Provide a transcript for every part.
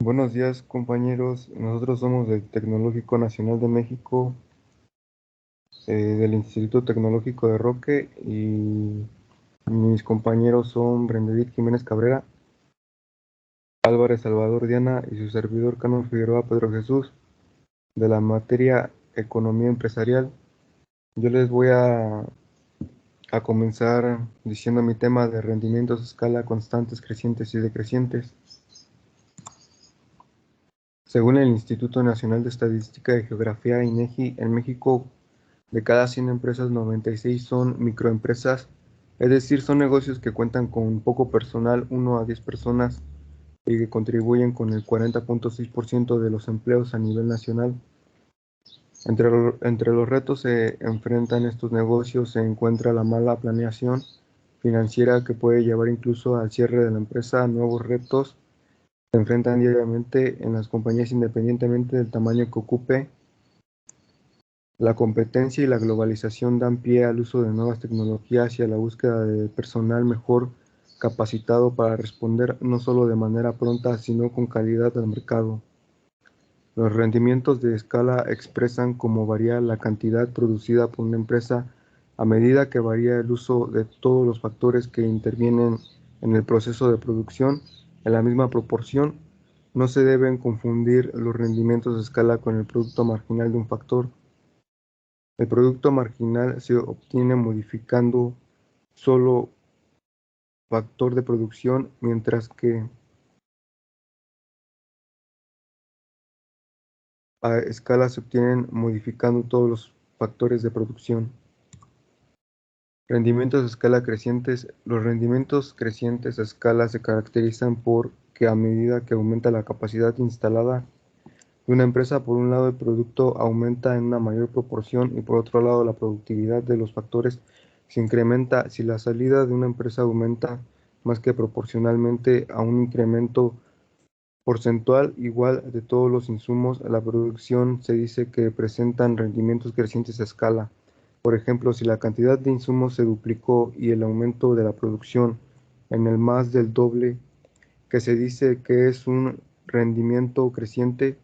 Buenos días, compañeros. Nosotros somos del Tecnológico Nacional de México, del Instituto Tecnológico de Roque, y mis compañeros son Brendedit Jiménez Cabrera, Álvarez Salvador Diana y su servidor Carlos Figueroa Pedro Jesús, de la materia Economía Empresarial. Yo les voy a comenzar diciendo mi tema de rendimientos a escala constantes, crecientes y decrecientes. Según el Instituto Nacional de Estadística y Geografía, INEGI, en México, de cada 100 empresas, 96 son microempresas, es decir, son negocios que cuentan con poco personal, 1 a 10 personas, y que contribuyen con el 40,6% de los empleos a nivel nacional. Entre los retos se enfrentan estos negocios se encuentra la mala planeación financiera que puede llevar incluso al cierre de la empresa. Nuevos retos se enfrentan diariamente en las compañías independientemente del tamaño que ocupe. La competencia y la globalización dan pie al uso de nuevas tecnologías y a la búsqueda de personal mejor capacitado para responder no solo de manera pronta, sino con calidad al mercado. Los rendimientos de escala expresan cómo varía la cantidad producida por una empresa a medida que varía el uso de todos los factores que intervienen en el proceso de producción en la misma proporción. No se deben confundir los rendimientos de escala con el producto marginal de un factor. El producto marginal se obtiene modificando solo factor de producción, mientras que a escala se obtienen modificando todos los factores de producción. Rendimientos a escala crecientes. Los rendimientos crecientes a escala se caracterizan por que a medida que aumenta la capacidad instalada de una empresa, por un lado el producto aumenta en una mayor proporción y por otro lado la productividad de los factores se incrementa. Si la salida de una empresa aumenta más que proporcionalmente a un incremento porcentual igual de todos los insumos, la producción se dice que presentan rendimientos crecientes a escala. Por ejemplo, si la cantidad de insumos se duplicó y el aumento de la producción en el más del doble, que se dice que es un rendimiento creciente.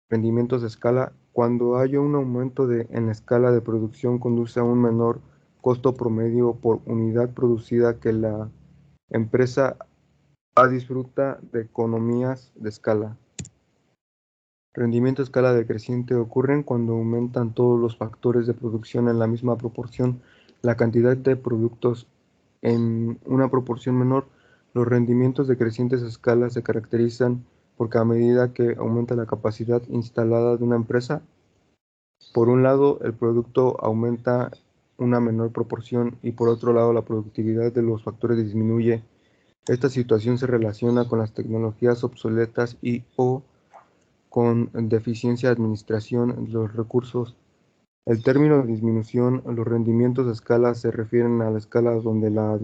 Rendimientos de escala. Cuando haya un aumento en la escala de producción conduce a un menor costo promedio por unidad producida que la empresa disfruta de economías de escala. Rendimiento a escala decreciente ocurren cuando aumentan todos los factores de producción en la misma proporción, la cantidad de productos en una proporción menor. Los rendimientos decrecientes a escala se caracterizan porque a medida que aumenta la capacidad instalada de una empresa, por un lado el producto aumenta una menor proporción y por otro lado la productividad de los factores disminuye. Esta situación se relaciona con las tecnologías obsoletas y o con deficiencia de administración de los recursos. El término disminución, los rendimientos de escala se refieren a la escala donde la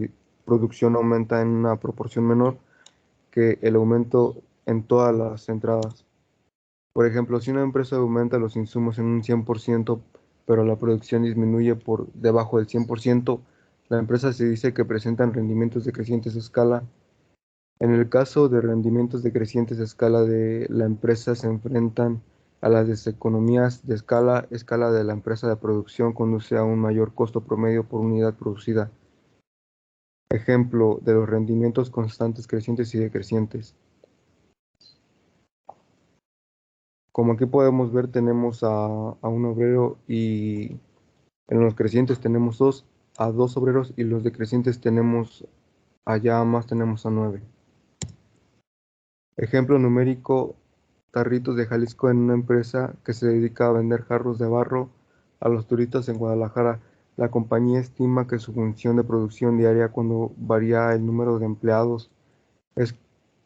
producción aumenta en una proporción menor que el aumento en todas las entradas. Por ejemplo, si una empresa aumenta los insumos en un 100%, pero la producción disminuye por debajo del 100%, la empresa se dice que presentan rendimientos decrecientes a escala. En el caso de rendimientos decrecientes a escala de la empresa se enfrentan a las deseconomías de escala. Escala de la empresa de producción conduce a un mayor costo promedio por unidad producida. Ejemplo de los rendimientos constantes crecientes y decrecientes. Como aquí podemos ver, tenemos a un obrero y en los crecientes tenemos a dos obreros y los decrecientes tenemos allá más tenemos a 9. Ejemplo numérico, Tarritos de Jalisco en una empresa que se dedica a vender jarros de barro a los turistas en Guadalajara. La compañía estima que su función de producción diaria cuando varía el número de empleados es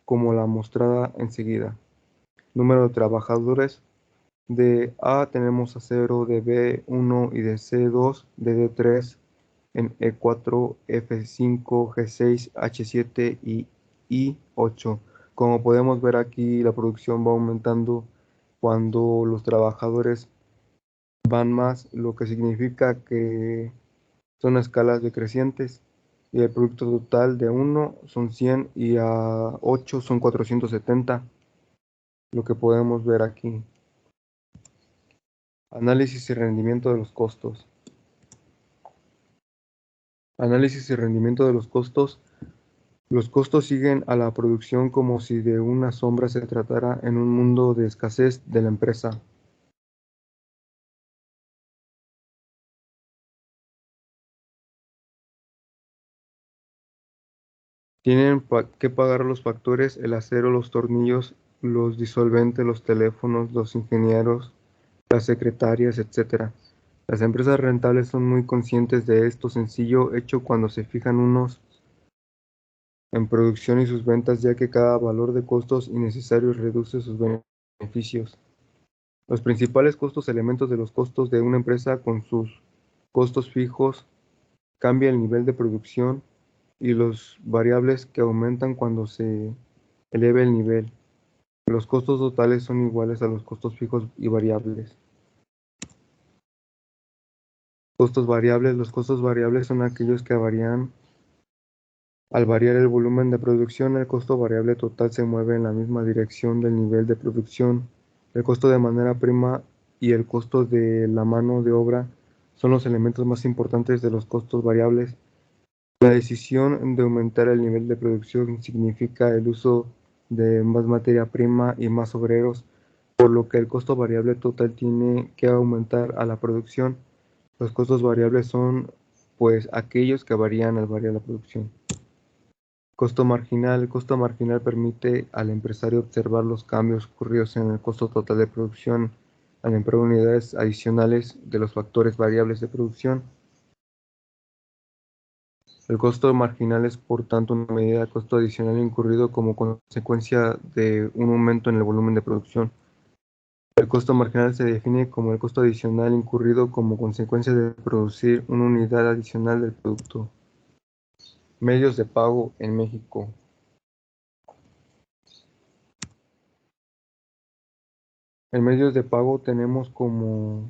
como la mostrada enseguida. Número de trabajadores de A tenemos a 0, de B 1 y de C 2, de D 3 en E 4, F 5, G 6, H 7 y I 8. Como podemos ver aquí, la producción va aumentando cuando los trabajadores van más, lo que significa que son escalas decrecientes. Y el producto total de 1 son 100 y a 8 son 470. lo que podemos ver aquí. Análisis y rendimiento de los costos. Análisis y rendimiento de los costos. Los costos siguen a la producción como si de una sombra se tratara en un mundo de escasez de la empresa. Tienen que pagar los factores, el acero, los tornillos, los disolventes, los teléfonos, los ingenieros, las secretarias, etc. Las empresas rentables son muy conscientes de esto sencillo hecho cuando se fijan unos en producción y sus ventas, ya que cada valor de costos innecesarios reduce sus beneficios. Los principales costos, elementos de los costos de una empresa con sus costos fijos, cambia el nivel de producción y los variables que aumentan cuando se eleve el nivel. Los costos totales son iguales a los costos fijos y variables. Costos variables. Los costos variables son aquellos que varían al variar el volumen de producción. El costo variable total se mueve en la misma dirección del nivel de producción. El costo de manera prima y el costo de la mano de obra son los elementos más importantes de los costos variables. La decisión de aumentar el nivel de producción significa el uso de más materia prima y más obreros, por lo que el costo variable total tiene que aumentar a la producción. Los costos variables son, pues, aquellos que varían al variar la producción. Costo marginal. El costo marginal permite al empresario observar los cambios ocurridos en el costo total de producción al emplear unidades adicionales de los factores variables de producción. El costo marginal es, por tanto, una medida de costo adicional incurrido como consecuencia de un aumento en el volumen de producción. El costo marginal se define como el costo adicional incurrido como consecuencia de producir una unidad adicional del producto. Medios de pago en México. En medios de pago tenemos como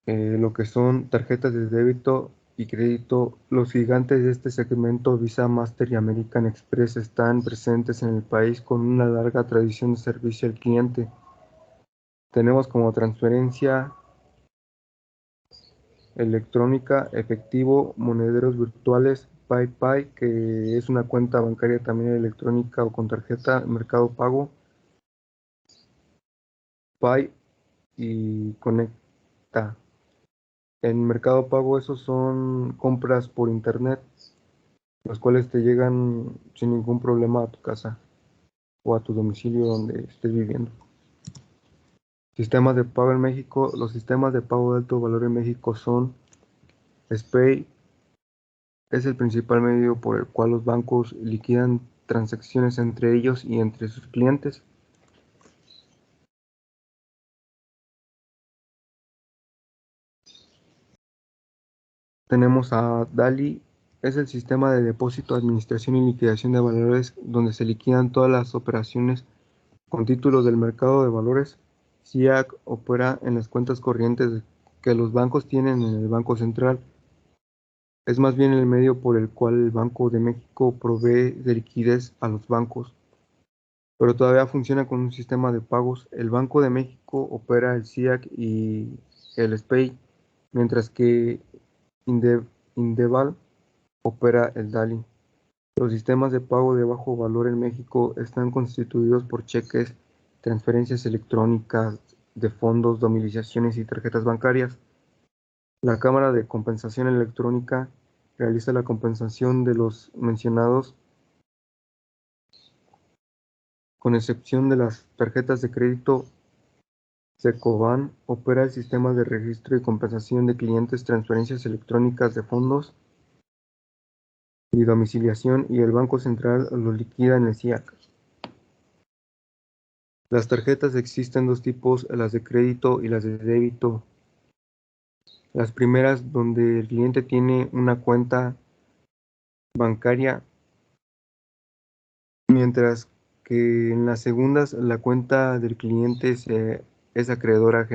lo que son tarjetas de débito y crédito. Los gigantes de este segmento, Visa, Master y American Express, están presentes en el país con una larga tradición de servicio al cliente. Tenemos como transferencia electrónica, efectivo, monederos virtuales, PayPay, que es una cuenta bancaria también electrónica o con tarjeta, Mercado Pago, Pay y Conecta. En Mercado Pago esos son compras por internet, los cuales te llegan sin ningún problema a tu casa o a tu domicilio donde estés viviendo. Sistemas de pago en México. Los sistemas de pago de alto valor en México son SPAY. Es el principal medio por el cual los bancos liquidan transacciones entre ellos y entre sus clientes. Tenemos a DALI. Es el sistema de depósito, administración y liquidación de valores donde se liquidan todas las operaciones con títulos del mercado de valores. SIAC opera en las cuentas corrientes que los bancos tienen en el Banco Central. Es más bien el medio por el cual el Banco de México provee de liquidez a los bancos, pero todavía funciona con un sistema de pagos. El Banco de México opera el SIAC y el SPEI, mientras que Indeval opera el DALI. Los sistemas de pago de bajo valor en México están constituidos por cheques, transferencias electrónicas de fondos, domiciliaciones y tarjetas bancarias. La Cámara de Compensación Electrónica realiza la compensación de los mencionados, con excepción de las tarjetas de crédito. Secoban opera el sistema de registro y compensación de clientes, transferencias electrónicas de fondos y domiciliación, y el Banco Central lo liquida en el SIAC. Las tarjetas existen dos tipos, las de crédito y las de débito. Las primeras, donde el cliente tiene una cuenta bancaria, mientras que en las segundas la cuenta del cliente es acreedora.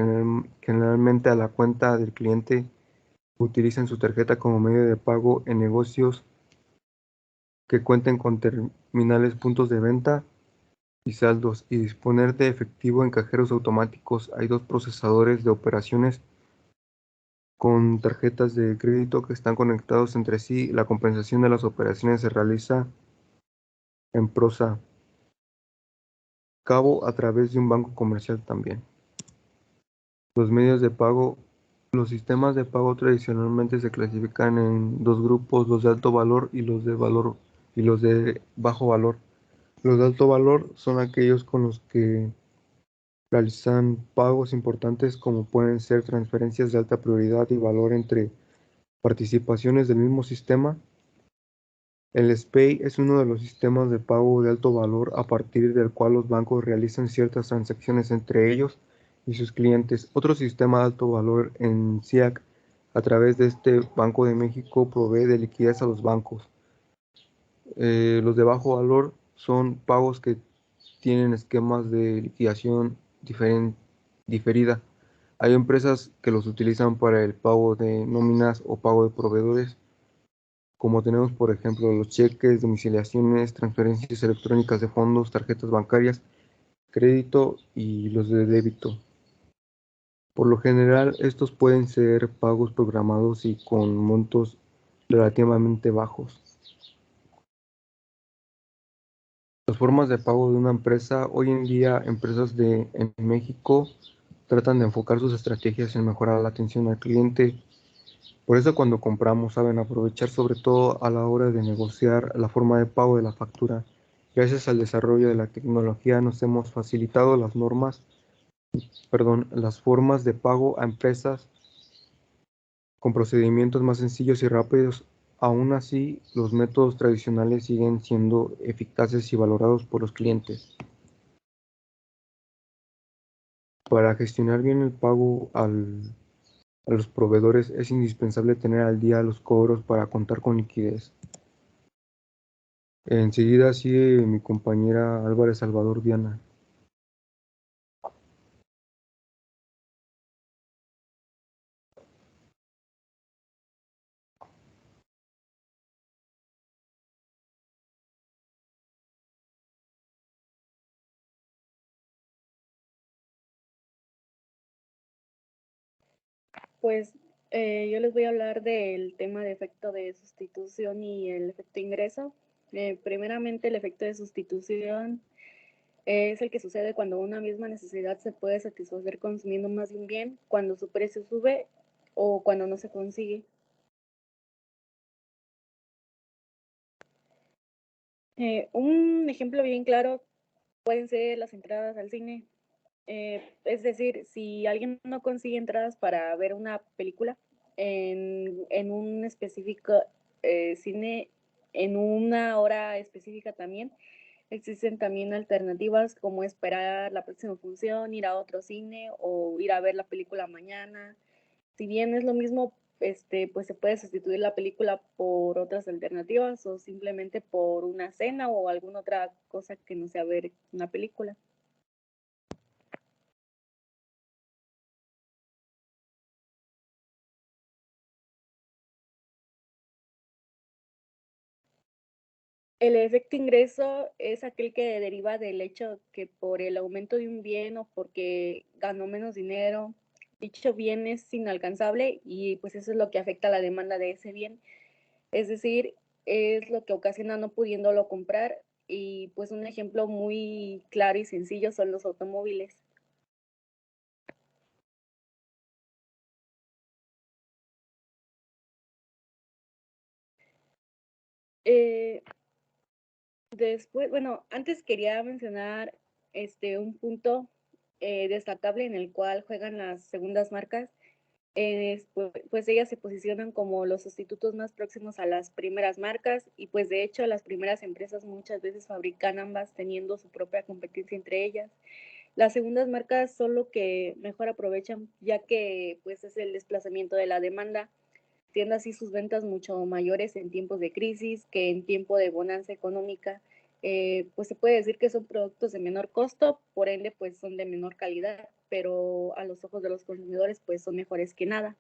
Generalmente a la cuenta del cliente utilizan su tarjeta como medio de pago en negocios que cuenten con terminales puntos de venta. y saldos y disponer de efectivo en cajeros automáticos. Hay dos procesadores de operaciones con tarjetas de crédito que están conectados entre sí. La compensación de las operaciones se realiza en prosa cabo a través de un banco comercial también. Los medios de pago. Los sistemas de pago tradicionalmente se clasifican en dos grupos, los de alto valor y los de bajo valor. Los de alto valor son aquellos con los que realizan pagos importantes como pueden ser transferencias de alta prioridad y valor entre participaciones del mismo sistema. El SPAY es uno de los sistemas de pago de alto valor a partir del cual los bancos realizan ciertas transacciones entre ellos y sus clientes. Otro sistema de alto valor en CIAC, a través de este Banco de México, provee de liquidez a los bancos. Los de bajo valor son pagos que tienen esquemas de liquidación diferida. Hay empresas que los utilizan para el pago de nóminas o pago de proveedores, como tenemos por ejemplo los cheques, domiciliaciones, transferencias electrónicas de fondos, tarjetas bancarias, crédito y los de débito. Por lo general, estos pueden ser pagos programados y con montos relativamente bajos. Las formas de pago de una empresa. Hoy en día, en México tratan de enfocar sus estrategias en mejorar la atención al cliente. Por eso cuando compramos saben aprovechar sobre todo a la hora de negociar la forma de pago de la factura. Gracias al desarrollo de la tecnología nos hemos facilitado las formas de pago a empresas con procedimientos más sencillos y rápidos. Aún así, los métodos tradicionales siguen siendo eficaces y valorados por los clientes. Para gestionar bien el pago a los proveedores es indispensable tener al día los cobros para contar con liquidez. Enseguida sigue mi compañera Álvarez Salvador Diana. Pues yo les voy a hablar del tema de efecto de sustitución y el efecto ingreso. Primeramente, el efecto de sustitución es el que sucede cuando una misma necesidad se puede satisfacer consumiendo más de un bien, cuando su precio sube o cuando no se consigue. Un ejemplo bien claro pueden ser las entradas al cine. Es decir, si alguien no consigue entradas para ver una película en un específico cine, en una hora específica también, existen también alternativas como esperar la próxima función, ir a otro cine o ir a ver la película mañana. Si bien es lo mismo, pues se puede sustituir la película por otras alternativas o simplemente por una cena o alguna otra cosa que no sea ver una película. El efecto ingreso es aquel que deriva del hecho que por el aumento de un bien o porque ganó menos dinero, dicho bien es inalcanzable y pues eso es lo que afecta a la demanda de ese bien. Es decir, es lo que ocasiona no pudiéndolo comprar y pues un ejemplo muy claro y sencillo son los automóviles. Eh, Después, bueno, antes quería mencionar un punto destacable en el cual juegan las segundas marcas. Pues ellas se posicionan como los sustitutos más próximos a las primeras marcas y pues de hecho las primeras empresas muchas veces fabrican ambas teniendo su propia competencia entre ellas. Las segundas marcas son lo que mejor aprovechan ya que pues es el desplazamiento de la demanda, siendo así sus ventas mucho mayores en tiempos de crisis que en tiempo de bonanza económica. Pues se puede decir que son productos de menor costo, por ende pues son de menor calidad, pero a los ojos de los consumidores pues son mejores que nada.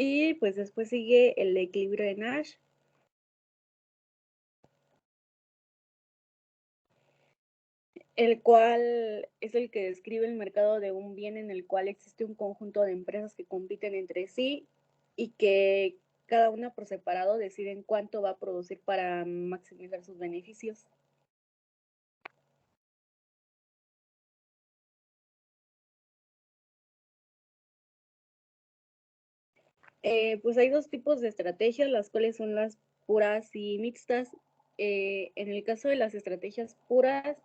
Y pues después sigue el equilibrio de Nash, el cual es el que describe el mercado de un bien en el cual existe un conjunto de empresas que compiten entre sí y que cada una por separado deciden cuánto va a producir para maximizar sus beneficios. Pues hay dos tipos de estrategias, las cuales son las puras y mixtas. En el caso de las estrategias puras,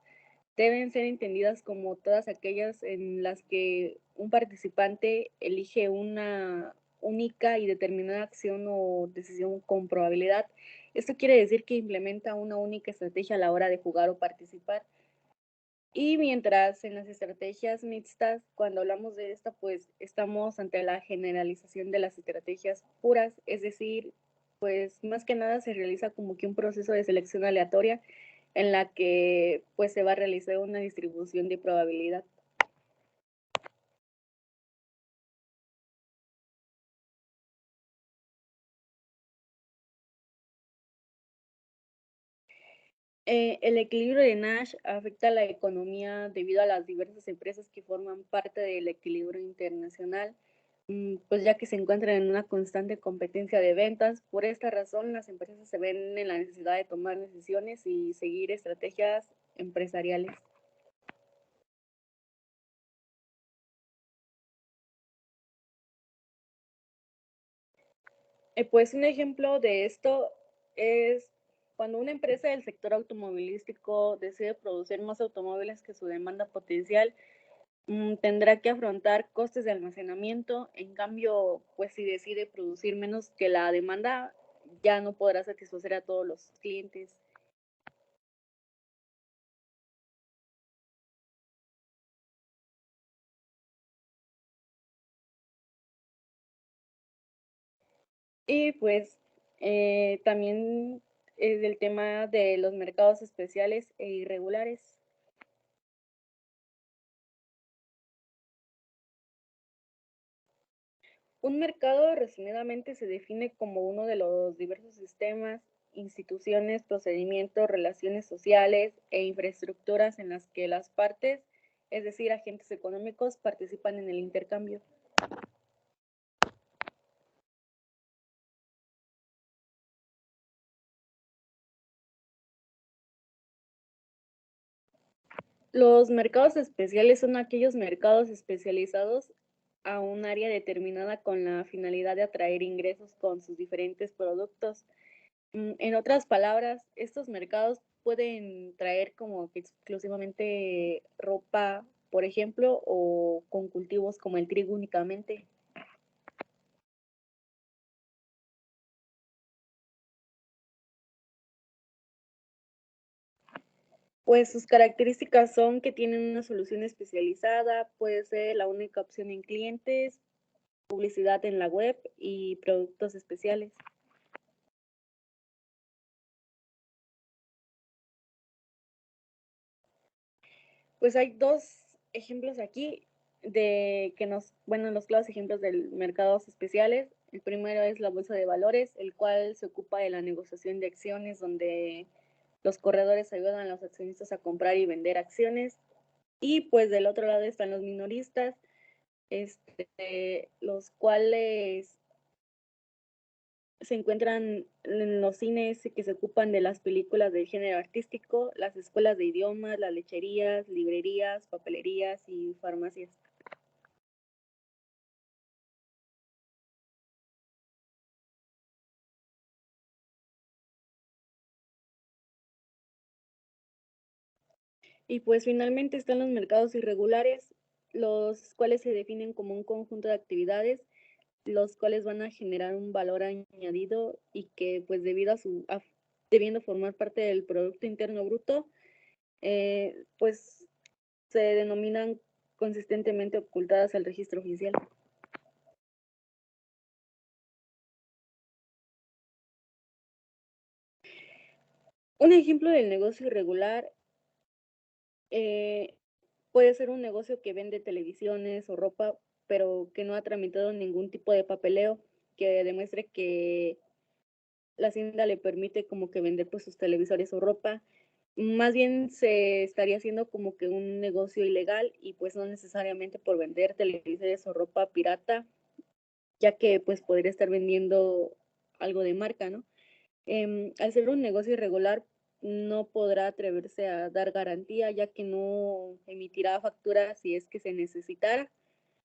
deben ser entendidas como todas aquellas en las que un participante elige una única y determinada acción o decisión con probabilidad. Esto quiere decir que implementa una única estrategia a la hora de jugar o participar. Y mientras en las estrategias mixtas, cuando hablamos de esta, pues estamos ante la generalización de las estrategias puras, es decir, pues más que nada se realiza como que un proceso de selección aleatoria en la que pues se va a realizar una distribución de probabilidad. El equilibrio de Nash afecta a la economía debido a las diversas empresas que forman parte del equilibrio internacional, pues ya que se encuentran en una constante competencia de ventas. Por esta razón, las empresas se ven en la necesidad de tomar decisiones y seguir estrategias empresariales. Pues un ejemplo de esto es cuando una empresa del sector automovilístico decide producir más automóviles que su demanda potencial, tendrá que afrontar costes de almacenamiento. En cambio, pues si decide producir menos que la demanda, ya no podrá satisfacer a todos los clientes. Y pues también es el tema de los mercados especiales e irregulares. Un mercado, resumidamente, se define como uno de los diversos sistemas, instituciones, procedimientos, relaciones sociales e infraestructuras en las que las partes, es decir, agentes económicos, participan en el intercambio. Los mercados especiales son aquellos mercados especializados a un área determinada con la finalidad de atraer ingresos con sus diferentes productos. En otras palabras, estos mercados pueden traer como que exclusivamente ropa, por ejemplo, o con cultivos como el trigo únicamente. Pues sus características son que tienen una solución especializada, puede ser la única opción en clientes, publicidad en la web y productos especiales. Pues hay dos ejemplos aquí de que bueno, los claros ejemplos de mercados especiales. El primero es la bolsa de valores, el cual se ocupa de la negociación de acciones, donde los corredores ayudan a los accionistas a comprar y vender acciones. Y pues del otro lado están los minoristas, los cuales se encuentran en los cines que se ocupan de las películas del género artístico, las escuelas de idiomas, las lecherías, librerías, papelerías y farmacias. Y pues finalmente están los mercados irregulares, los cuales se definen como un conjunto de actividades, los cuales van a generar un valor añadido y que pues debiendo formar parte del Producto Interno Bruto, pues se denominan consistentemente ocultadas al registro oficial. Un ejemplo del negocio irregular eh, puede ser un negocio que vende televisiones o ropa, pero que no ha tramitado ningún tipo de papeleo. que demuestre que la hacienda le permite como que vender pues sus televisores o ropa. Más bien se estaría haciendo como que un negocio ilegal y pues no necesariamente por vender televisores o ropa pirata, ya que pues podría estar vendiendo algo de marca, ¿no? Al ser un negocio irregular, no podrá atreverse a dar garantía, ya que no emitirá factura si es que se necesitara,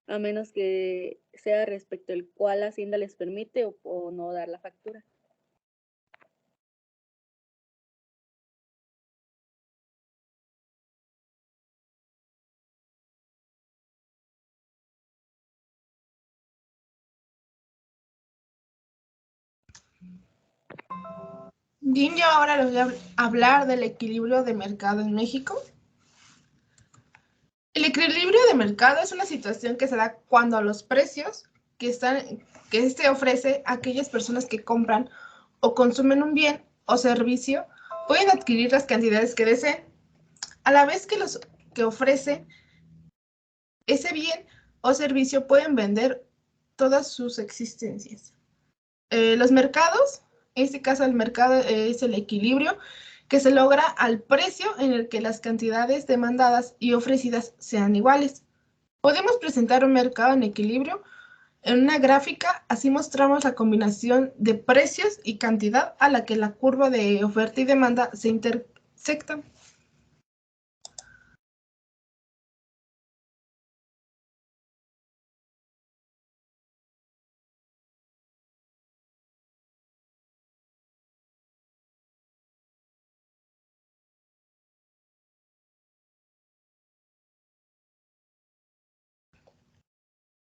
a menos que sea respecto al cual Hacienda les permite o no dar la factura. Bien, yo ahora les voy a hablar del equilibrio de mercado en México. El equilibrio de mercado es una situación que se da cuando los precios que se ofrece a aquellas personas que compran o consumen un bien o servicio pueden adquirir las cantidades que deseen, a la vez que los que ofrecen ese bien o servicio pueden vender todas sus existencias. Los mercados, en este caso el mercado es el equilibrio que se logra al precio en el que las cantidades demandadas y ofrecidas sean iguales. Podemos presentar un mercado en equilibrio en una gráfica, así mostramos la combinación de precios y cantidad a la que la curva de oferta y demanda se intersectan.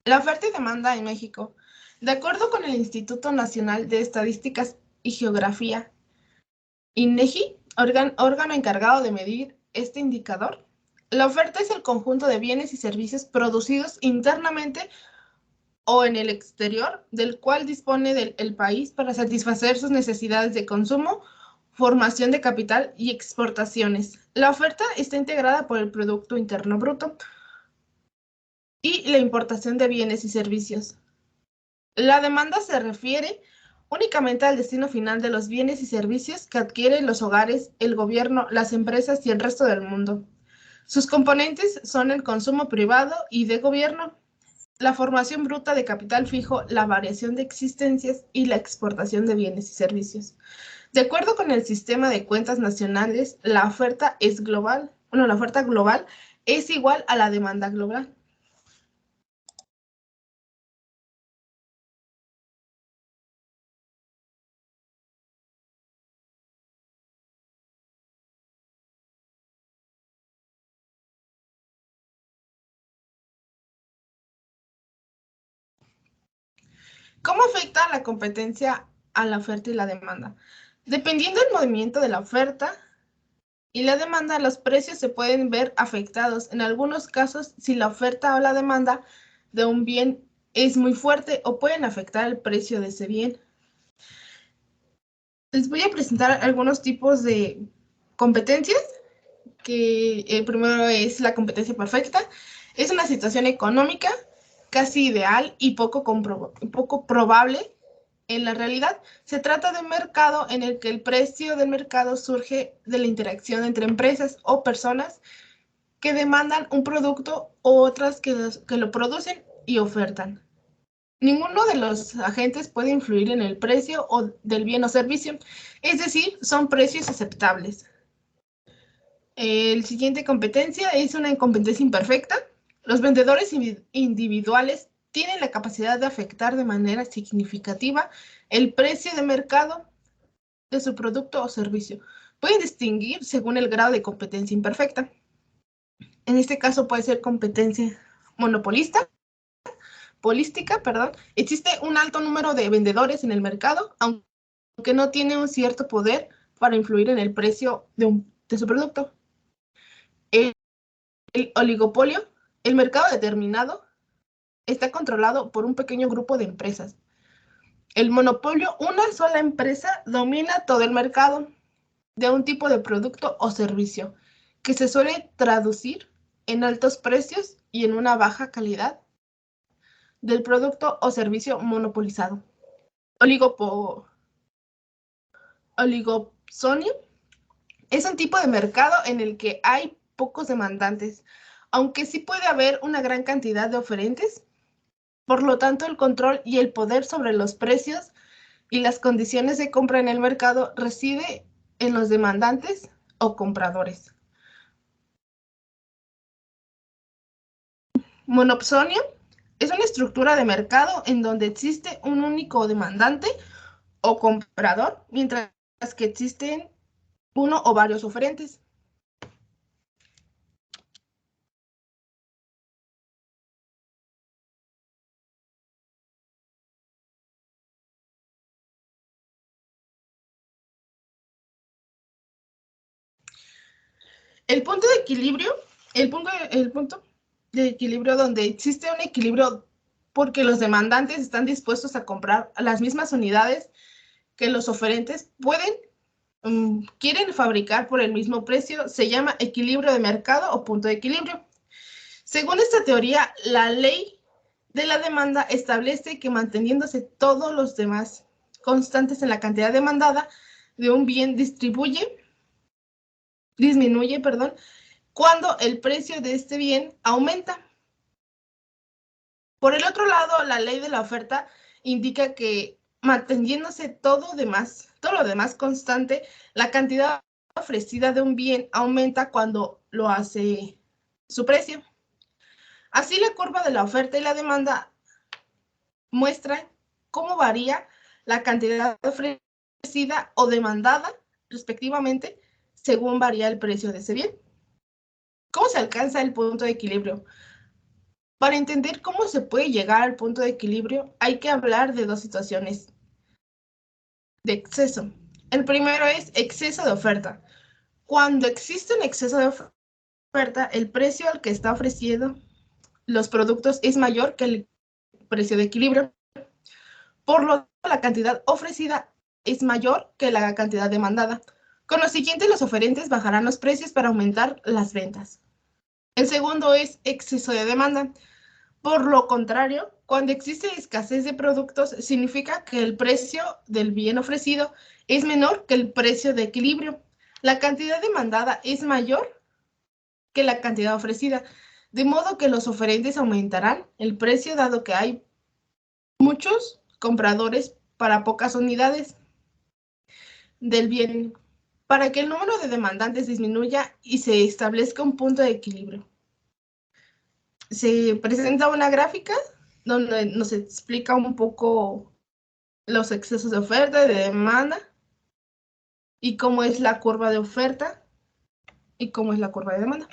La oferta y demanda en México. De acuerdo con el Instituto Nacional de Estadísticas y Geografía, INEGI, órgano encargado de medir este indicador, la oferta es el conjunto de bienes y servicios producidos internamente o en el exterior, del cual dispone el país para satisfacer sus necesidades de consumo, formación de capital y exportaciones. La oferta está integrada por el Producto Interno Bruto y la importación de bienes y servicios. La demanda se refiere únicamente al destino final de los bienes y servicios que adquieren los hogares, el gobierno, las empresas y el resto del mundo. Sus componentes son el consumo privado y de gobierno, la formación bruta de capital fijo, la variación de existencias y la exportación de bienes y servicios. De acuerdo con el sistema de cuentas nacionales, la oferta es global. Bueno, la oferta global es igual a la demanda global. ¿Cómo afecta la competencia a la oferta y la demanda? Dependiendo del movimiento de la oferta y la demanda, los precios se pueden ver afectados. En algunos casos, si la oferta o la demanda de un bien es muy fuerte o pueden afectar el precio de ese bien. Les voy a presentar algunos tipos de competencias, que el primero es la competencia perfecta. Es una situación económica casi ideal y poco probable. En la realidad, se trata de un mercado en el que el precio del mercado surge de la interacción entre empresas o personas que demandan un producto o otras que lo producen y ofertan. Ninguno de los agentes puede influir en el precio del bien o servicio, es decir, son precios aceptables. El siguiente competencia es una competencia imperfecta. Los vendedores individuales tienen la capacidad de afectar de manera significativa el precio de mercado de su producto o servicio. Pueden distinguir según el grado de competencia imperfecta. En este caso puede ser competencia polística, perdón. Existe un alto número de vendedores en el mercado, aunque no tiene un cierto poder para influir en el precio de su producto. El oligopolio, el mercado determinado, está controlado por un pequeño grupo de empresas. El monopolio, una sola empresa domina todo el mercado de un tipo de producto o servicio, que se suele traducir en altos precios y en una baja calidad del producto o servicio monopolizado. oligopo, oligopsonio es un tipo de mercado en el que hay pocos demandantes, aunque sí puede haber una gran cantidad de oferentes. Por lo tanto, el control y el poder sobre los precios y las condiciones de compra en el mercado reside en los demandantes o compradores. Monopsonio es una estructura de mercado en donde existe un único demandante o comprador, mientras que existen uno o varios oferentes. El punto de equilibrio, el punto de equilibrio donde existe un equilibrio porque los demandantes están dispuestos a comprar las mismas unidades que los oferentes quieren fabricar por el mismo precio, se llama equilibrio de mercado o punto de equilibrio. Según esta teoría, la ley de la demanda establece que manteniéndose todos los demás constantes en la cantidad demandada de un bien disminuye, cuando el precio de este bien aumenta. Por el otro lado, la ley de la oferta indica que manteniéndose todo lo demás constante, la cantidad ofrecida de un bien aumenta cuando lo hace su precio. Así, la curva de la oferta y la demanda muestra cómo varía la cantidad ofrecida o demandada, respectivamente, según varía el precio de ese bien. ¿Cómo se alcanza el punto de equilibrio? Para entender cómo se puede llegar al punto de equilibrio, hay que hablar de dos situaciones de exceso. El primero es exceso de oferta. Cuando existe un exceso de oferta, el precio al que está ofreciendo los productos es mayor que el precio de equilibrio. Por lo tanto, la cantidad ofrecida es mayor que la cantidad demandada. Con lo siguiente, los oferentes bajarán los precios para aumentar las ventas. El segundo es exceso de demanda. Por lo contrario, cuando existe escasez de productos, significa que el precio del bien ofrecido es menor que el precio de equilibrio. La cantidad demandada es mayor que la cantidad ofrecida, de modo que los oferentes aumentarán el precio dado que hay muchos compradores para pocas unidades del bien, para que el número de demandantes disminuya y se establezca un punto de equilibrio. Se presenta una gráfica donde nos explica un poco los excesos de oferta y de demanda y cómo es la curva de oferta y cómo es la curva de demanda.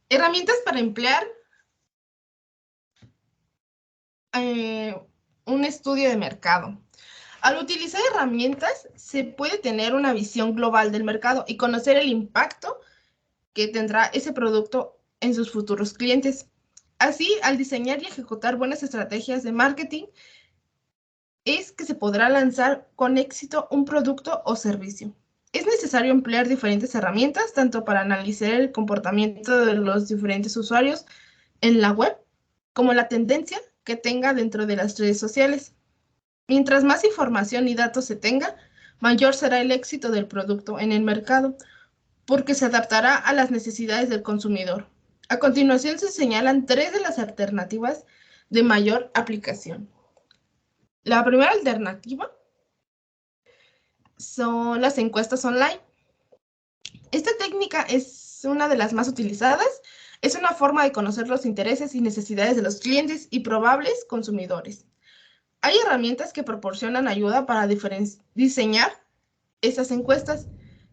Herramientas para emplear un estudio de mercado. Al utilizar herramientas, se puede tener una visión global del mercado y conocer el impacto que tendrá ese producto en sus futuros clientes. Así, al diseñar y ejecutar buenas estrategias de marketing, es que se podrá lanzar con éxito un producto o servicio. Es necesario emplear diferentes herramientas, tanto para analizar el comportamiento de los diferentes usuarios en la web, como la tendencia que tenga dentro de las redes sociales. Mientras más información y datos se tenga, mayor será el éxito del producto en el mercado, porque se adaptará a las necesidades del consumidor. A continuación se señalan tres de las alternativas de mayor aplicación. La primera alternativa son las encuestas online. Esta técnica es una de las más utilizadas. Es una forma de conocer los intereses y necesidades de los clientes y probables consumidores. Hay herramientas que proporcionan ayuda para diseñar estas encuestas,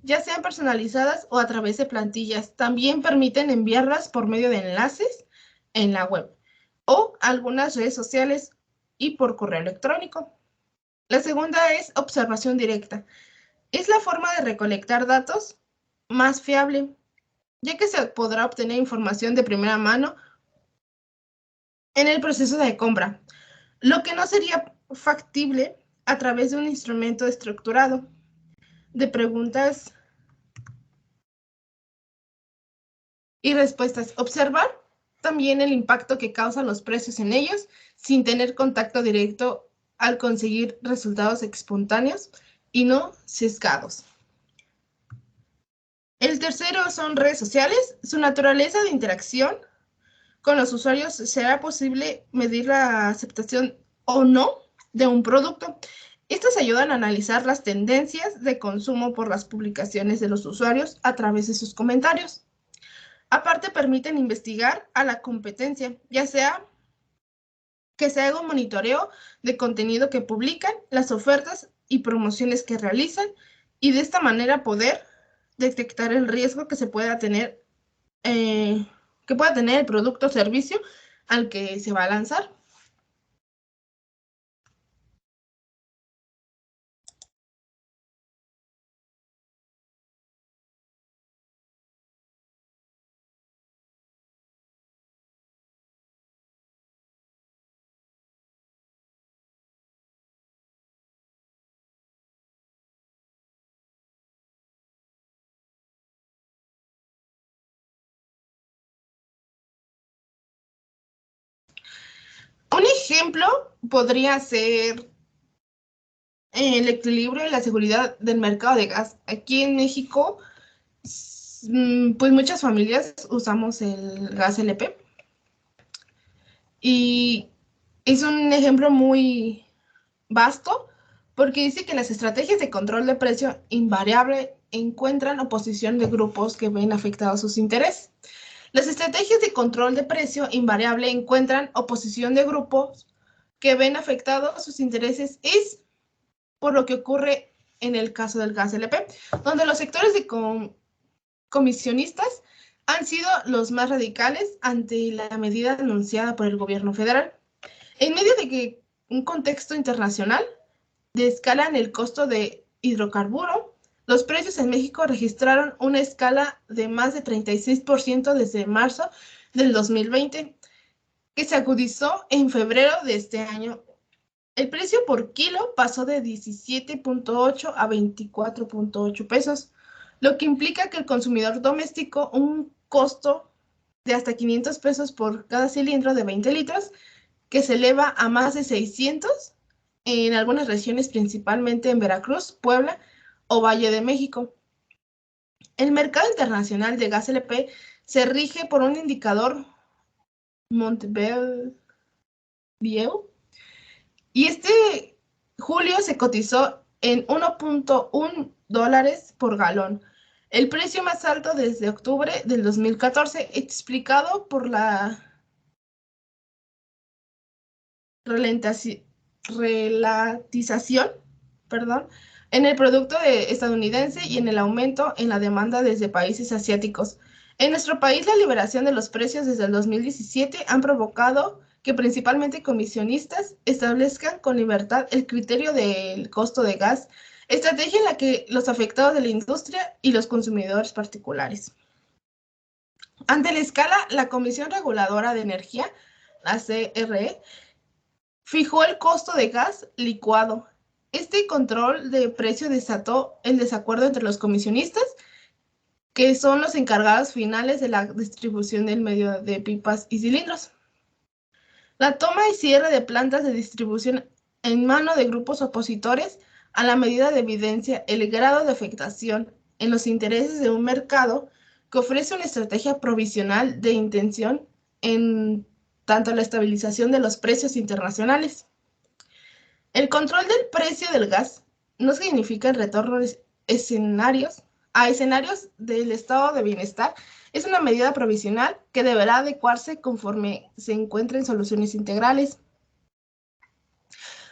ya sean personalizadas o a través de plantillas. También permiten enviarlas por medio de enlaces en la web o algunas redes sociales y por correo electrónico. La segunda es observación directa. Es la forma de recolectar datos más fiable, ya que se podrá obtener información de primera mano en el proceso de compra. lo que no sería factible a través de un instrumento estructurado de preguntas y respuestas. Observar también el impacto que causan los precios en ellos sin tener contacto directo al conseguir resultados espontáneos y no sesgados. El tercero son redes sociales. Su naturaleza de interacción con los usuarios será posible medir la aceptación o no de un producto. Estas ayudan a analizar las tendencias de consumo por las publicaciones de los usuarios a través de sus comentarios. Aparte, permiten investigar a la competencia, ya sea que se haga un monitoreo de contenido que publican, las ofertas y promociones que realizan, y de esta manera poder detectar el riesgo que se pueda tener, el producto o servicio al que se va a lanzar. Un ejemplo podría ser el equilibrio y la seguridad del mercado de gas. Aquí en México, pues muchas familias usamos el gas LP y es un ejemplo muy vasto porque dice que las estrategias de control de precio invariable encuentran oposición de grupos que ven afectados sus intereses. Las estrategias de control de precio invariable encuentran oposición de grupos que ven afectados sus intereses. Es por lo que ocurre en el caso del gas LP, donde los sectores de comisionistas han sido los más radicales ante la medida anunciada por el gobierno federal. En medio de que un contexto internacional de escala en el costo de hidrocarburo, los precios en México registraron una escala de más de 36% desde marzo del 2020, que se agudizó en febrero de este año. El precio por kilo pasó de 17.8 a 24.8 pesos, lo que implica que el consumidor doméstico un costo de hasta 500 pesos por cada cilindro de 20 litros, que se eleva a más de 600 en algunas regiones, principalmente en Veracruz, Puebla o Valle de México. El mercado internacional de gas LP se rige por un indicador Montbellier, y este julio se cotizó en 1.1 dólares por galón, el precio más alto desde octubre del 2014, explicado por la relatización, en el producto estadounidense y en el aumento en la demanda desde países asiáticos. En nuestro país, la liberación de los precios desde el 2017 han provocado que principalmente comisionistas establezcan con libertad el criterio del costo de gas, estrategia en la que los afectados de la industria y los consumidores particulares. Ante la escala, la Comisión Reguladora de Energía, la CRE, fijó el costo de gas licuado. Este control de precio desató el desacuerdo entre los comisionistas, que son los encargados finales de la distribución del medio de pipas y cilindros. La toma y cierre de plantas de distribución en mano de grupos opositores a la medida de evidencia el grado de afectación en los intereses de un mercado que ofrece una estrategia provisional de intención en tanto la estabilización de los precios internacionales. El control del precio del gas no significa el retorno a escenarios del estado de bienestar. Es una medida provisional que deberá adecuarse conforme se encuentren soluciones integrales.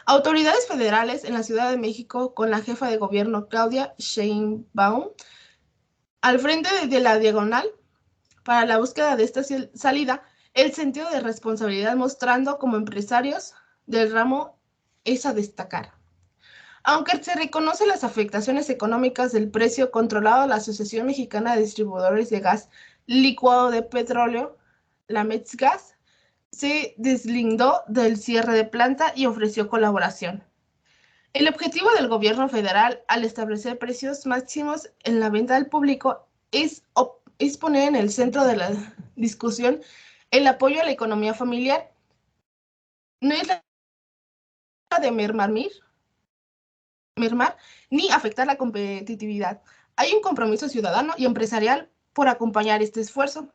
Autoridades federales en la Ciudad de México, con la jefa de gobierno Claudia Sheinbaum al frente de la diagonal para la búsqueda de esta salida, el sentido de responsabilidad mostrando como empresarios del ramo es a destacar. Aunque se reconocen las afectaciones económicas del precio controlado a la Asociación Mexicana de Distribuidores de Gas Licuado de Petróleo, la MEXGAS, se deslindó del cierre de planta y ofreció colaboración. El objetivo del gobierno federal al establecer precios máximos en la venta al público es poner en el centro de la discusión el apoyo a la economía familiar. No es la de mermar ni afectar la competitividad. Hay un compromiso ciudadano y empresarial por acompañar este esfuerzo.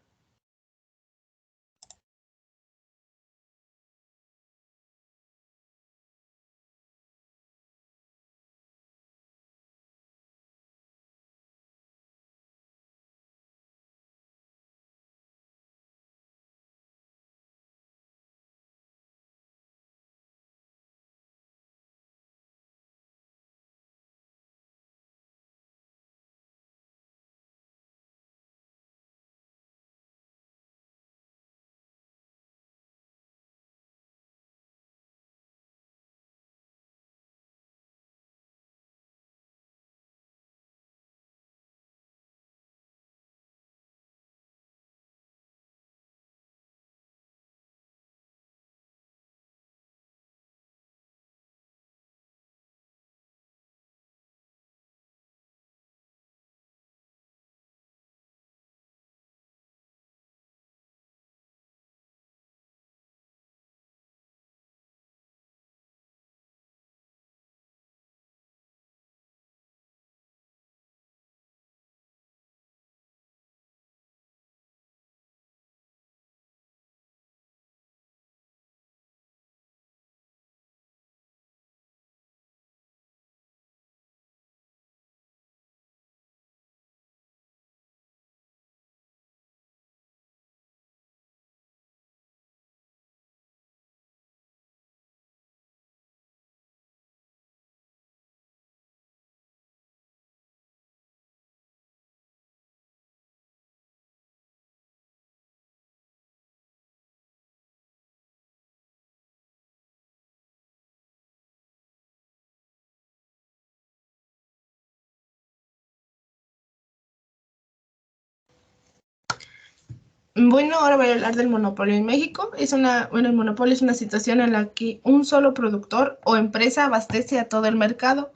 Bueno, ahora voy a hablar del monopolio en México. El monopolio es una situación en la que un solo productor o empresa abastece a todo el mercado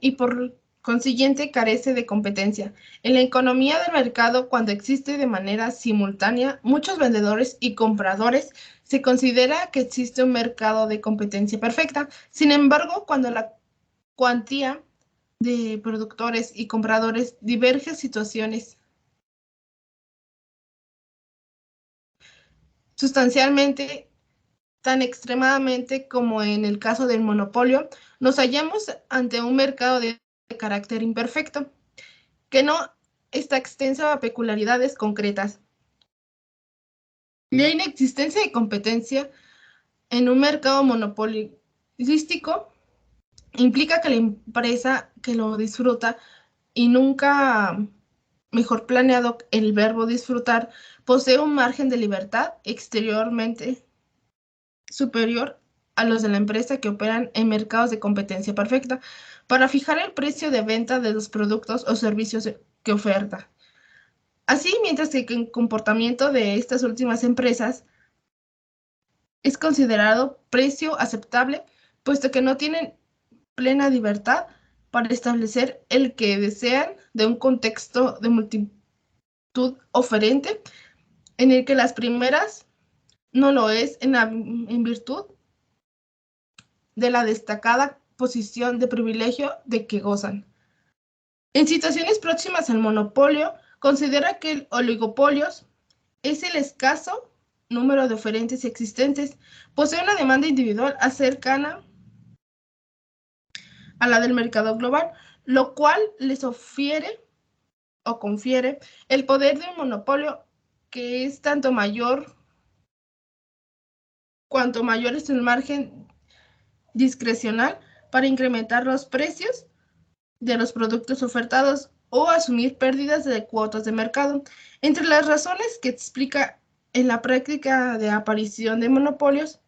y por consiguiente carece de competencia. En la economía del mercado, cuando existe de manera simultánea muchos vendedores y compradores, se considera que existe un mercado de competencia perfecta. Sin embargo, cuando la cuantía de productores y compradores diverge situaciones sustancialmente tan extremadamente como en el caso del monopolio, nos hallamos ante un mercado de carácter imperfecto, que no está extenso a peculiaridades concretas. La inexistencia de competencia en un mercado monopolístico implica que la empresa que lo disfruta y nunca mejor planeado el verbo disfrutar, posee un margen de libertad exteriormente superior a los de la empresa que operan en mercados de competencia perfecta para fijar el precio de venta de los productos o servicios que oferta. Así, mientras que el comportamiento de estas últimas empresas es considerado precio aceptable, puesto que no tienen plena libertad para establecer el que desean de un contexto de multitud oferente en el que las primeras no lo es en virtud de la destacada posición de privilegio de que gozan. En situaciones próximas al monopolio, considera que el oligopolio es el escaso número de oferentes existentes, posee una demanda individual cercana a la del mercado global, lo cual les ofiere o confiere el poder de un monopolio que es tanto mayor cuanto mayor es el margen discrecional para incrementar los precios de los productos ofertados o asumir pérdidas de cuotas de mercado. Entre las razones que explica en la práctica de aparición de monopolios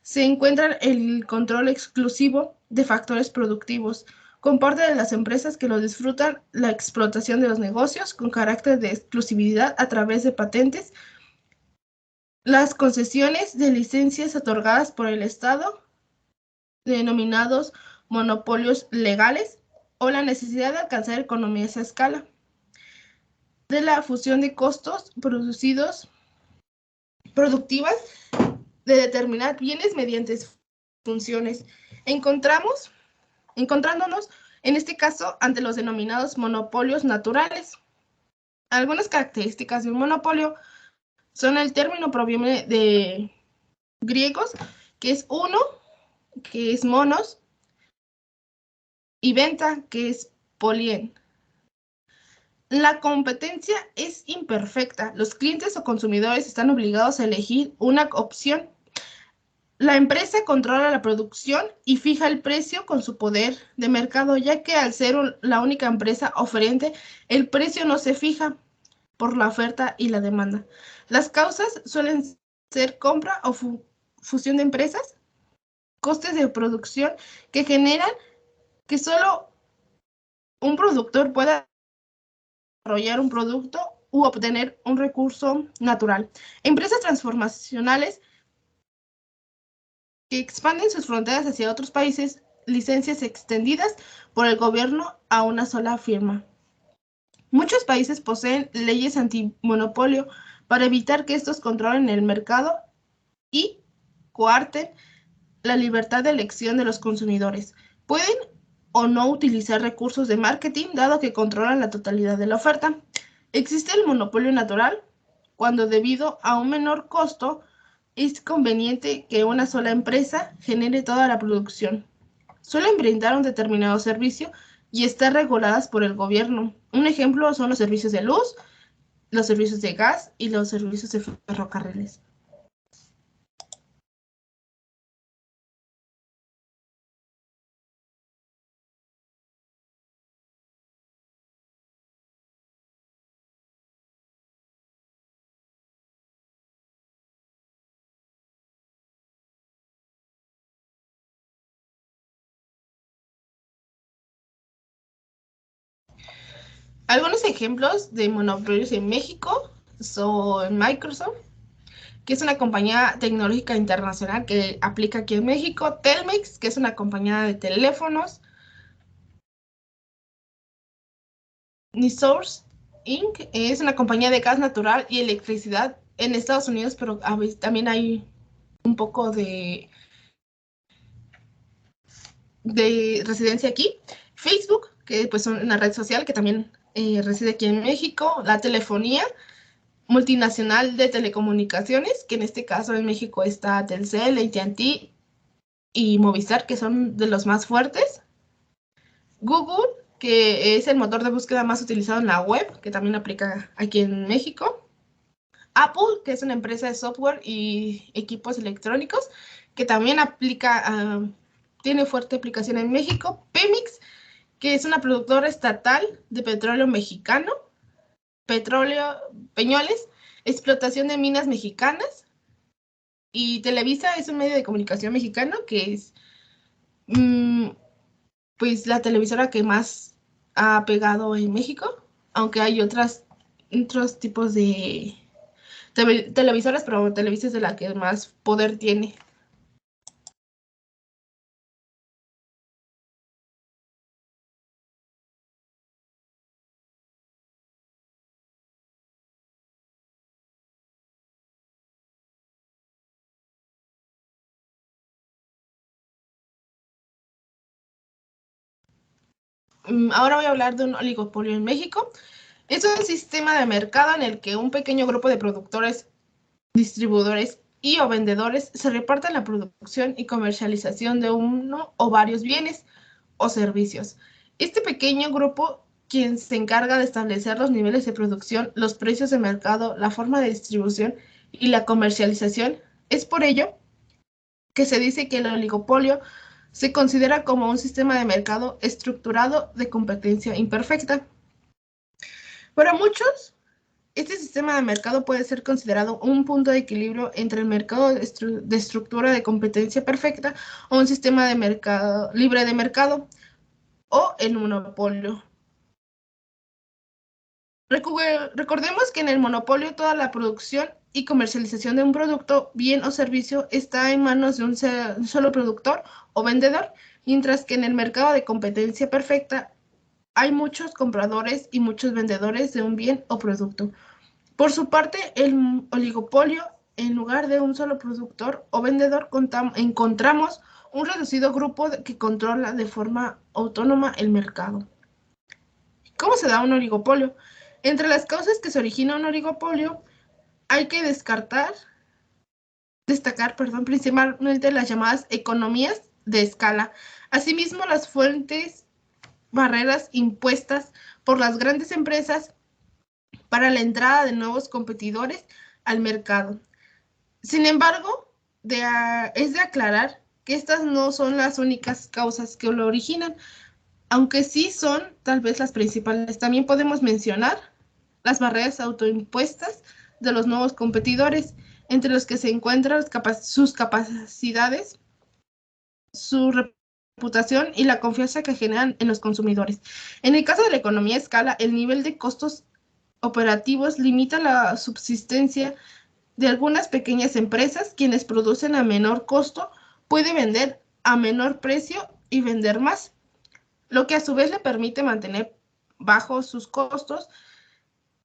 se encuentran el control exclusivo de factores productivos con parte de las empresas que lo disfrutan, la explotación de los negocios con carácter de exclusividad a través de patentes, las concesiones de licencias otorgadas por el Estado, denominados monopolios legales, o la necesidad de alcanzar economías a escala, de la fusión de costos productivas de determinar bienes mediante funciones. Encontrándonos, en este caso, ante los denominados monopolios naturales. Algunas características de un monopolio son: el término proviene de griegos, que es uno, que es monos, y venta, que es polien. La competencia es imperfecta. Los clientes o consumidores están obligados a elegir una opción. La empresa controla la producción y fija el precio con su poder de mercado, ya que al ser la única empresa oferente, el precio no se fija por la oferta y la demanda. Las causas suelen ser compra o fusión de empresas, costes de producción que generan que solo un productor pueda desarrollar un producto u obtener un recurso natural. Empresas transformacionales que expanden sus fronteras hacia otros países, licencias extendidas por el gobierno a una sola firma. Muchos países poseen leyes antimonopolio para evitar que estos controlen el mercado y coarten la libertad de elección de los consumidores. Pueden o no utilizar recursos de marketing, dado que controlan la totalidad de la oferta. Existe el monopolio natural, cuando debido a un menor costo es conveniente que una sola empresa genere toda la producción. Suelen brindar un determinado servicio y estar reguladas por el gobierno. Un ejemplo son los servicios de luz, los servicios de gas y los servicios de ferrocarriles. Algunos ejemplos de monopolios en México son Microsoft, que es una compañía tecnológica internacional que aplica aquí en México; Telmex, que es una compañía de teléfonos; NiSource Inc. es una compañía de gas natural y electricidad en Estados Unidos, pero a veces también hay un poco de residencia aquí. Facebook, que pues es una red social que también reside aquí en México. La telefonía multinacional de telecomunicaciones, que en este caso en México está Telcel, AT&T y Movistar, que son de los más fuertes. Google, que es el motor de búsqueda más utilizado en la web, que también aplica aquí en México. Apple, que es una empresa de software y equipos electrónicos, que también tiene fuerte aplicación en México. Pemex, que es una productora estatal de petróleo mexicano. Petróleo Peñoles, explotación de minas mexicanas. Y Televisa es un medio de comunicación mexicano que es pues la televisora que más ha pegado en México, aunque hay otros tipos de televisoras, pero Televisa es de la que más poder tiene. Ahora voy a hablar de un oligopolio en México. Es un sistema de mercado en el que un pequeño grupo de productores, distribuidores y o vendedores se reparten la producción y comercialización de uno o varios bienes o servicios. Este pequeño grupo, quien se encarga de establecer los niveles de producción, los precios de mercado, la forma de distribución y la comercialización. Es por ello que se dice que el oligopolio se considera como un sistema de mercado estructurado de competencia imperfecta. Para muchos, este sistema de mercado puede ser considerado un punto de equilibrio entre el mercado de estructura de competencia perfecta o un sistema de mercado libre de mercado o el monopolio. Recordemos que en el monopolio toda la producción y comercialización de un producto, bien o servicio está en manos de un solo productor o vendedor, mientras que en el mercado de competencia perfecta hay muchos compradores y muchos vendedores de un bien o producto. Por su parte, el oligopolio, en lugar de un solo productor o vendedor, encontramos un reducido grupo que controla de forma autónoma el mercado. ¿Cómo se da un oligopolio? Entre las causas que se origina un oligopolio, hay que destacar, principalmente las llamadas economías de escala. Asimismo, las fuentes barreras impuestas por las grandes empresas para la entrada de nuevos competidores al mercado. Sin embargo, es de aclarar que estas no son las únicas causas que lo originan, aunque sí son tal vez las principales. También podemos mencionar las barreras autoimpuestas de los nuevos competidores, entre los que se encuentran sus capacidades, su reputación y la confianza que generan en los consumidores. En el caso de la economía a escala, el nivel de costos operativos limita la subsistencia de algunas pequeñas empresas, quienes producen a menor costo, puede vender a menor precio y vender más, lo que a su vez le permite mantener bajos sus costos.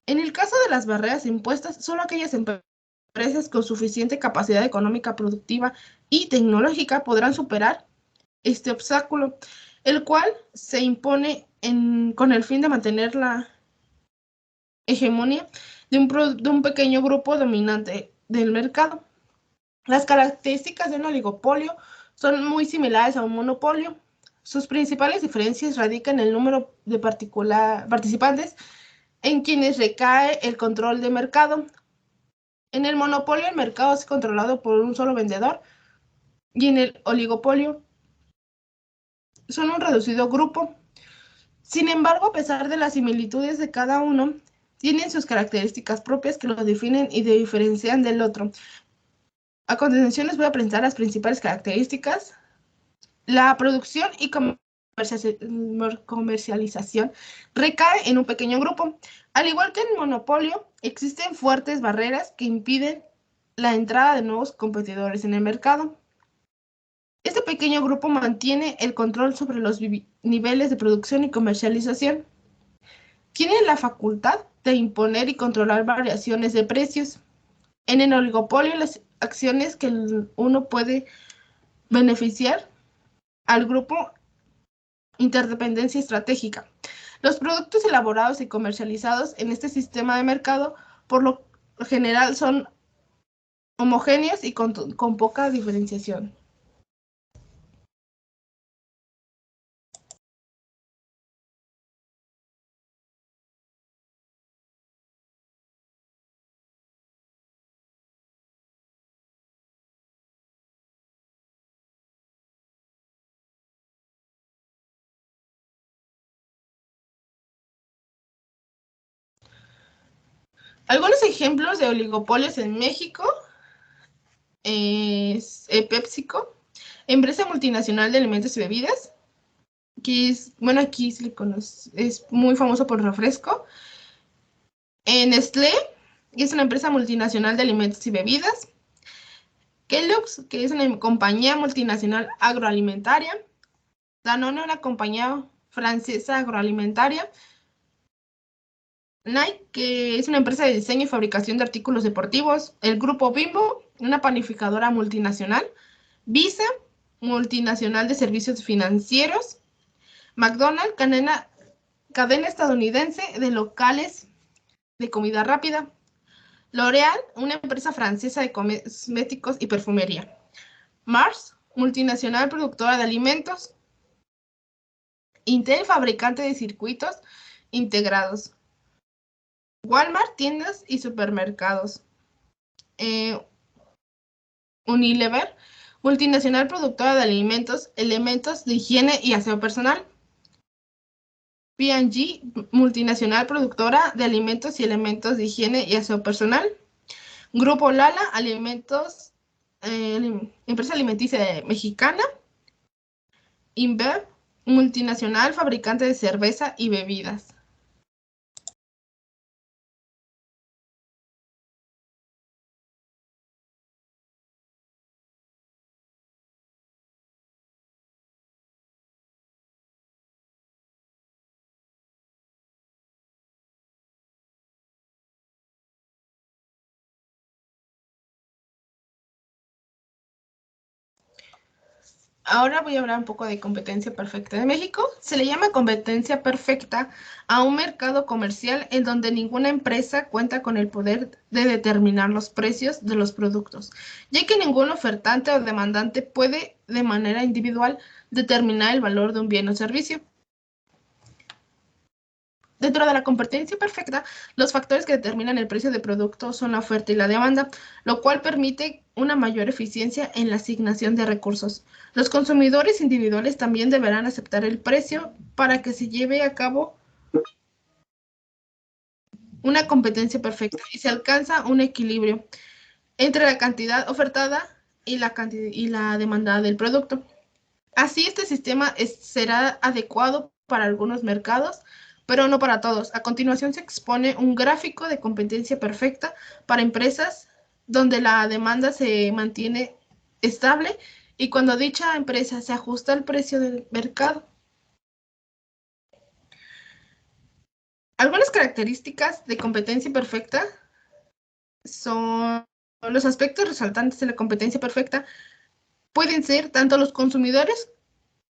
En el caso de las barreras impuestas, solo aquellas empresas con suficiente capacidad económica, productiva y tecnológica podrán superar este obstáculo, el cual se impone con el fin de mantener la hegemonía de un pequeño grupo dominante del mercado. Las características de un oligopolio son muy similares a un monopolio. Sus principales diferencias radican en el número de participantes en quienes recae el control de mercado. En el monopolio el mercado es controlado por un solo vendedor y en el oligopolio son un reducido grupo. Sin embargo, a pesar de las similitudes de cada uno, tienen sus características propias que los definen y diferencian del otro. A continuación les voy a presentar las principales características. La producción y comercialización recae en un pequeño grupo. Al igual que en el monopolio, existen fuertes barreras que impiden la entrada de nuevos competidores en el mercado. Este pequeño grupo mantiene el control sobre los niveles de producción y comercialización. Tiene la facultad de imponer y controlar variaciones de precios. En el oligopolio, las acciones que uno puede beneficiar al grupo interdependencia estratégica. Los productos elaborados y comercializados en este sistema de mercado, por lo general, son homogéneos y con poca diferenciación. Algunos ejemplos de oligopolios en México es PepsiCo, empresa multinacional de alimentos y bebidas, que es, bueno, aquí se le conoce, es muy famoso por refresco. Nestlé, que es una empresa multinacional de alimentos y bebidas. Kellogg's, que es una compañía multinacional agroalimentaria. Danone, una compañía francesa agroalimentaria. Nike, que es una empresa de diseño y fabricación de artículos deportivos. El grupo Bimbo, una panificadora multinacional. Visa, multinacional de servicios financieros. McDonald's, cadena estadounidense de locales de comida rápida. L'Oréal, una empresa francesa de cosméticos y perfumería. Mars, multinacional productora de alimentos. Intel, fabricante de circuitos integrados. Walmart, tiendas y supermercados. Unilever, multinacional productora de alimentos, elementos de higiene y aseo personal. P&G, multinacional productora de alimentos y elementos de higiene y aseo personal. Grupo Lala, alimentos, empresa alimenticia mexicana. InBev, multinacional fabricante de cerveza y bebidas. Ahora voy a hablar un poco de competencia perfecta de México. Se le llama competencia perfecta a un mercado comercial en donde ninguna empresa cuenta con el poder de determinar los precios de los productos, ya que ningún ofertante o demandante puede de manera individual determinar el valor de un bien o servicio. Dentro de la competencia perfecta, los factores que determinan el precio de producto son la oferta y la demanda, lo cual permite una mayor eficiencia en la asignación de recursos. Los consumidores individuales también deberán aceptar el precio para que se lleve a cabo una competencia perfecta y se alcanza un equilibrio entre la cantidad ofertada y la demanda del producto. Así, este sistema será adecuado para algunos mercados, pero no para todos. A continuación se expone un gráfico de competencia perfecta para empresas donde la demanda se mantiene estable y cuando dicha empresa se ajusta al precio del mercado. Algunas características de competencia perfecta son los aspectos resaltantes de la competencia perfecta. Pueden ser tanto los consumidores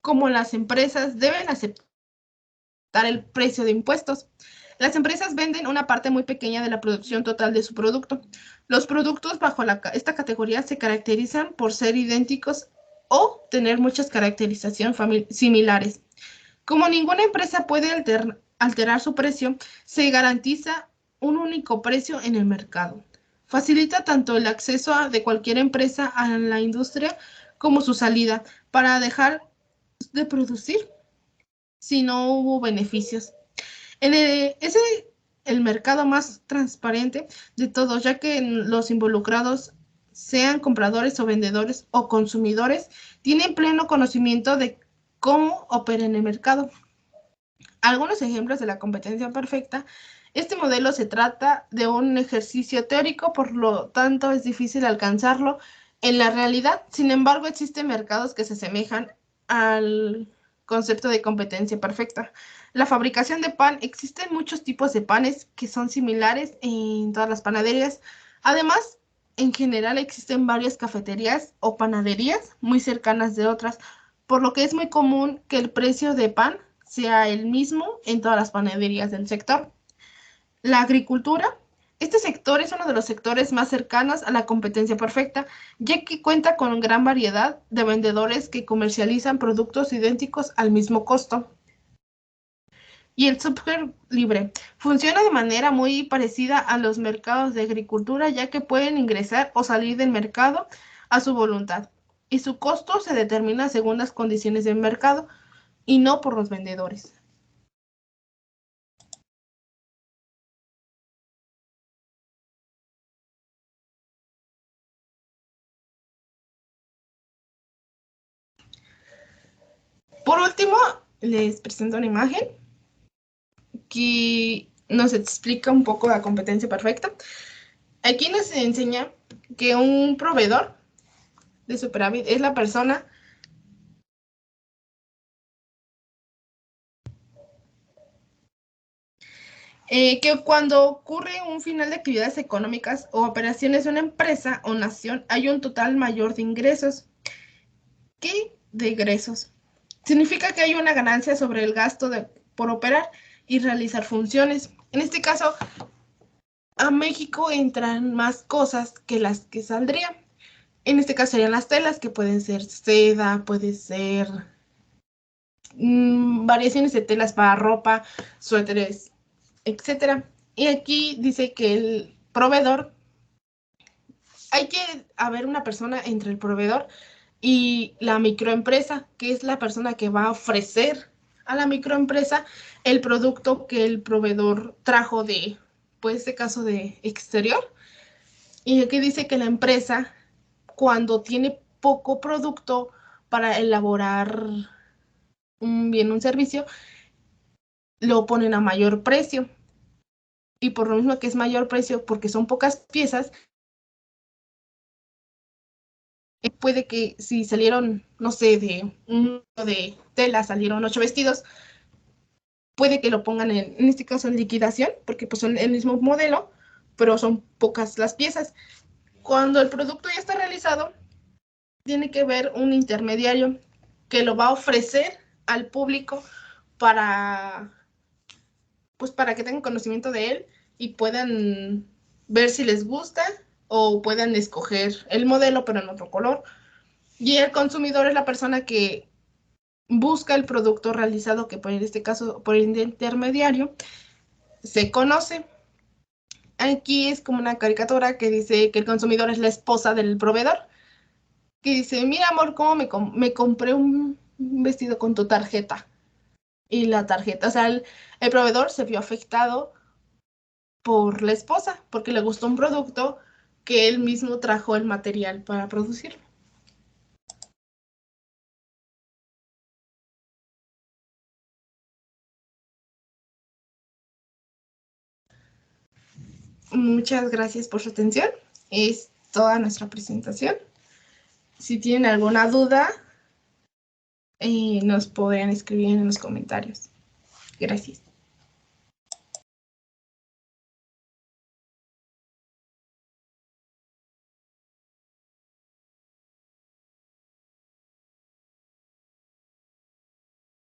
como las empresas deben aceptar el precio de impuestos. Las empresas venden una parte muy pequeña de la producción total de su producto. Los productos bajo esta categoría se caracterizan por ser idénticos o tener muchas caracterizaciones similares. Como ninguna empresa puede alterar su precio, se garantiza un único precio en el mercado. Facilita tanto el acceso de cualquier empresa a la industria como su salida para dejar de producir si no hubo beneficios. Es el mercado más transparente de todos, ya que los involucrados, sean compradores o vendedores o consumidores, tienen pleno conocimiento de cómo opera en el mercado. Algunos ejemplos de la competencia perfecta. Este modelo se trata de un ejercicio teórico, por lo tanto es difícil alcanzarlo en la realidad. Sin embargo, existen mercados que se asemejan al concepto de competencia perfecta. La fabricación de pan. Existen muchos tipos de panes que son similares en todas las panaderías. Además, en general existen varias cafeterías o panaderías muy cercanas de otras, por lo que es muy común que el precio de pan sea el mismo en todas las panaderías del sector. La agricultura. Este sector es uno de los sectores más cercanos a la competencia perfecta, ya que cuenta con gran variedad de vendedores que comercializan productos idénticos al mismo costo. Y el software libre funciona de manera muy parecida a los mercados de agricultura, ya que pueden ingresar o salir del mercado a su voluntad, y su costo se determina según las condiciones del mercado y no por los vendedores. Por último, les presento una imagen que nos explica un poco la competencia perfecta. Aquí nos enseña que un proveedor de superávit es la persona que cuando ocurre un final de actividades económicas o operaciones de una empresa o nación, hay un total mayor de ingresos que de egresos. Significa que hay una ganancia sobre el gasto por operar y realizar funciones. En este caso, a México entran más cosas que las que saldrían. En este caso serían las telas, que pueden ser seda, puede ser variaciones de telas para ropa, suéteres, etcétera. Y aquí dice que el proveedor, hay que haber una persona entre el proveedor y la microempresa, que es la persona que va a ofrecer a la microempresa el producto que el proveedor trajo de, pues, este caso de exterior. Y aquí dice que la empresa, cuando tiene poco producto para elaborar un bien, un servicio, lo ponen a mayor precio. Y por lo mismo que es mayor precio, porque son pocas piezas, puede que si salieron, no sé, de tela, salieron 8 vestidos, puede que lo pongan en este caso en liquidación, porque pues son el mismo modelo, pero son pocas las piezas. Cuando el producto ya está realizado, tiene que haber un intermediario que lo va a ofrecer al público para, pues para que tengan conocimiento de él y puedan ver si les gusta o puedan escoger el modelo pero en otro color. Y el consumidor es la persona que busca el producto realizado, que por este caso, por el intermediario, se conoce. Aquí es como una caricatura que dice que el consumidor es la esposa del proveedor, que dice, mira amor, cómo me compré un vestido con tu tarjeta. Y la tarjeta, o sea, el proveedor se vio afectado por la esposa, porque le gustó un producto que él mismo trajo el material para producirlo. Muchas gracias por su atención. Es toda nuestra presentación. Si tienen alguna duda, nos podrían escribir en los comentarios. Gracias.